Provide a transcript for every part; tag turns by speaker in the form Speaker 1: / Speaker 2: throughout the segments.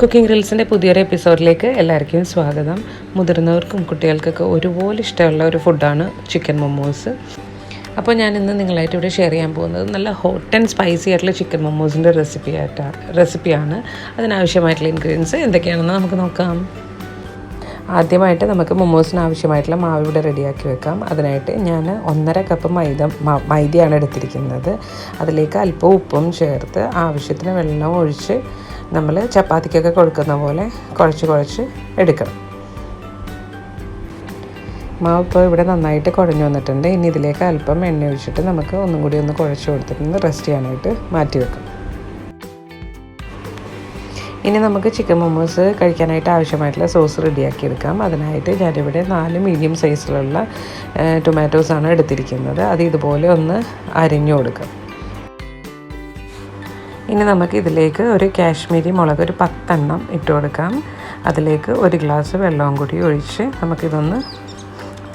Speaker 1: Cooking റീൽസിൻ്റെ പുതിയൊരു എപ്പിസോഡിലേക്ക് എല്ലാവർക്കും സ്വാഗതം. മുതിർന്നവർക്കും കുട്ടികൾക്കൊക്കെ ഒരുപോലെ ഇഷ്ടമുള്ള ഒരു ഫുഡാണ് ചിക്കൻ മൊമോസ്. അപ്പോൾ ഞാൻ ഇന്ന് നിങ്ങളായിട്ട് ഇവിടെ ഷെയർ ചെയ്യാൻ പോകുന്നത് നല്ല ഹോട്ട് ആൻഡ് സ്പൈസി ആയിട്ടുള്ള ചിക്കൻ മൊമോസിൻ്റെ റെസിപ്പിയാണ്. അതിനാവശ്യമായിട്ടുള്ള ഇൻഗ്രീഡിയൻസ് എന്തൊക്കെയാണെന്ന് നമുക്ക് നോക്കാം. ആദ്യമായിട്ട് നമുക്ക് മൊമോസിന് ആവശ്യമായിട്ടുള്ള മാവ് ഇവിടെ റെഡിയാക്കി വെക്കാം. അതിനായിട്ട് ഞാൻ 1.5 കപ്പ് മൈദയാണ് എടുത്തിരിക്കുന്നത്. അതിലേക്ക് അല്പം ഉപ്പും ചേർത്ത് ആവശ്യത്തിന് വെള്ളം ഒഴിച്ച് നമ്മൾ ചപ്പാത്തിക്കൊക്കെ കൊടുക്കുന്ന പോലെ കുഴച്ച് എടുക്കണം. മാവ് ഇപ്പോൾ ഇവിടെ നന്നായിട്ട് കുഴഞ്ഞു വന്നിട്ടുണ്ട്. ഇനി ഇതിലേക്ക് അല്പം എണ്ണ ഒഴിച്ചിട്ട് നമുക്ക് ഒന്നും കൂടി ഒന്ന് കുഴച്ച് കൊടുത്തിട്ട് റെസ്റ്റ് ചെയ്യാനായിട്ട് മാറ്റി വെക്കാം. ഇനി നമുക്ക് ചിക്കൻ മൊമോസ് കഴിക്കാനായിട്ട് ആവശ്യമായിട്ടുള്ള സോസ് റെഡിയാക്കി എടുക്കാം. അതിനായിട്ട് ഞാനിവിടെ 4 മീഡിയം സൈസിലുള്ള ടൊമാറ്റോസാണ് എടുത്തിരിക്കുന്നത്. അത് ഇതുപോലെ ഒന്ന് അരിഞ്ഞു കൊടുക്കാം. ഇനി നമുക്ക് ഇതിലേക്ക് ഒരു കാശ്മീരി മുളക് ഒരു 10 എണ്ണം ഇട്ട് കൊടുക്കാം. അതിലേക്ക് 1 ഗ്ലാസ് വെള്ളവും കൂടി ഒഴിച്ച് നമുക്കിതൊന്ന്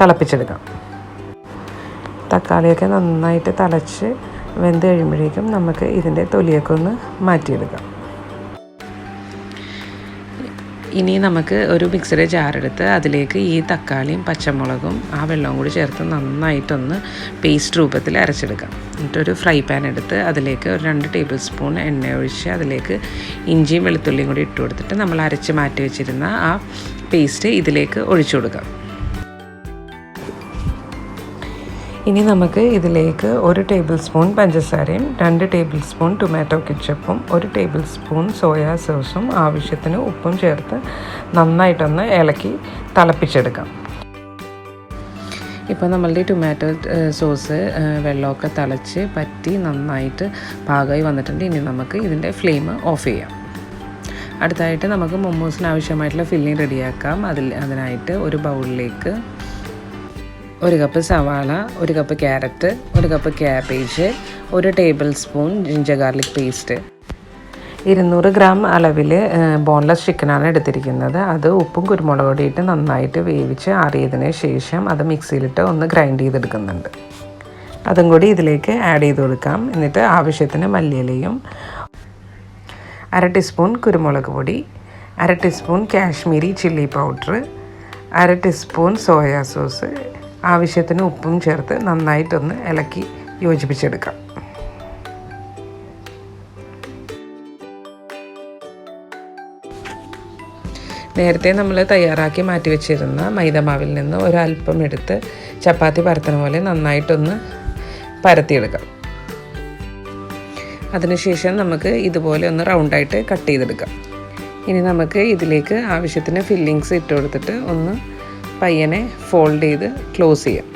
Speaker 1: തിളപ്പിച്ചെടുക്കാം. തക്കാളിയൊക്കെ നന്നായിട്ട് തിളച്ച് വെന്ത് കഴിയുമ്പോഴേക്കും നമുക്ക് ഇതിൻ്റെ തൊലിയൊക്കെ ഒന്ന് മാറ്റിയെടുക്കാം. ഇനി നമുക്ക് ഒരു മിക്സിയുടെ ജാറെടുത്ത് അതിലേക്ക് ഈ തക്കാളിയും പച്ചമുളകും ആ വെള്ളവും കൂടി ചേർത്ത് നന്നായിട്ടൊന്ന് പേസ്റ്റ് രൂപത്തിൽ അരച്ചെടുക്കാം. എന്നിട്ടൊരു ഫ്രൈ പാൻ എടുത്ത് അതിലേക്ക് ഒരു 2 ടേബിൾ സ്പൂൺ എണ്ണ ഒഴിച്ച് അതിലേക്ക് ഇഞ്ചിയും വെളുത്തുള്ളിയും കൂടി ഇട്ട് കൊടുത്തിട്ട് നമ്മൾ അരച്ച് മാറ്റി വെച്ചിരുന്ന ആ പേസ്റ്റ് ഇതിലേക്ക് ഒഴിച്ചു കൊടുക്കാം. ഇനി നമുക്ക് ഇതിലേക്ക് 1 ടേബിൾ സ്പൂൺ പഞ്ചസാരയും 2 ടേബിൾ സ്പൂൺ ടൊമാറ്റോ കെച്ചപ്പും 1 ടേബിൾ സ്പൂൺ സോയാ സോസും ആവശ്യത്തിന് ഉപ്പും ചേർത്ത് നന്നായിട്ടൊന്ന് ഇളക്കി തിളപ്പിച്ചെടുക്കാം. ഇപ്പോൾ നമ്മളുടെ ടൊമാറ്റോ സോസ് വെള്ളമൊക്കെ തിളച്ച് പറ്റി നന്നായിട്ട് പാകമായി വന്നിട്ടുണ്ട്. ഇനി നമുക്ക് ഇതിൻ്റെ ഫ്ലെയിം ഓഫ് ചെയ്യാം. അടുത്തായിട്ട് നമുക്ക് മൊമോസിന് ആവശ്യമായിട്ടുള്ള ഫില്ലിംഗ് റെഡിയാക്കാം. അതിനായിട്ട് ഒരു ബൗളിലേക്ക് 1 കപ്പ് സവാള, 1 cup carrot, 1 cup cabbage, 1 table spoon ginger garlic paste, 200 gram അളവിൽ ബോൺലെസ് ചിക്കനാണ് എടുത്തിരിക്കുന്നത്. അത് ഉപ്പും കുരുമുളക് പൊടിയും ഇട്ട് നന്നായിട്ട് വേവിച്ച് ആറിയതിന് ശേഷം അത് മിക്സിയിലിട്ട് ഒന്ന് ഗ്രൈൻഡ് ചെയ്തെടുക്കുന്നുണ്ട്. അതും കൂടി ഇതിലേക്ക് ആഡ് ചെയ്ത് കൊടുക്കാം. എന്നിട്ട് ആവശ്യത്തിന് മല്ലിയിലയും 1/2 ടീസ്പൂൺ കുരുമുളക് പൊടി, 1/2 teaspoon Kashmiri chilli powder, 1/2 teaspoon soya sauce, ആവശ്യത്തിന് ഉപ്പും ചേർത്ത് നന്നായിട്ടൊന്ന് ഇളക്കി യോജിപ്പിച്ചെടുക്കാം. നേരത്തെ നമ്മൾ തയ്യാറാക്കി മാറ്റി വെച്ചിരുന്ന മൈദമാവിൽ നിന്ന് ഒരല്പം എടുത്ത് ചപ്പാത്തി പരത്തുന്ന പോലെ നന്നായിട്ടൊന്ന് പരത്തിയെടുക്കാം. അതിനുശേഷം നമുക്ക് ഇതുപോലെ ഒന്ന് റൗണ്ടായിട്ട് കട്ട് ചെയ്തെടുക്കാം. ഇനി നമുക്ക് ഇതിലേക്ക് ആവശ്യത്തിന് ഫില്ലിങ്സ് ഇട്ട് കൊടുത്തിട്ട് ഒന്ന് പയ്യനെ ഫോൾഡ് ചെയ്ത് ക്ലോസ് ചെയ്യാം.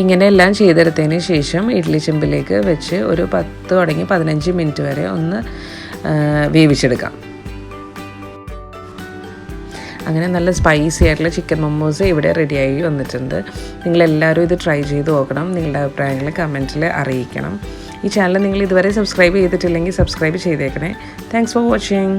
Speaker 1: ഇങ്ങനെ എല്ലാം ചെയ്തെടുത്തതിന് ശേഷം ഇഡ്ഡലി ചെമ്പിലേക്ക് വെച്ച് ഒരു 10 തുടങ്ങി 15 മിനിറ്റ് വരെ ഒന്ന് വേവിച്ചെടുക്കാം. അങ്ങനെ നല്ല സ്പൈസി ആയിട്ടുള്ള ചിക്കൻ മൊമോസ് ഇവിടെ റെഡിയായി വന്നിട്ടുണ്ട്. നിങ്ങളെല്ലാവരും ഇത് ട്രൈ ചെയ്ത് നോക്കണം. നിങ്ങളുടെ അഭിപ്രായങ്ങൾ കമൻറ്റിൽ അറിയിക്കണം. ഈ ചാനൽ നിങ്ങൾ ഇതുവരെ സബ്സ്ക്രൈബ് ചെയ്തിട്ടില്ലെങ്കിൽ സബ്സ്ക്രൈബ് ചെയ്തേക്കണേ. Thanks for watching.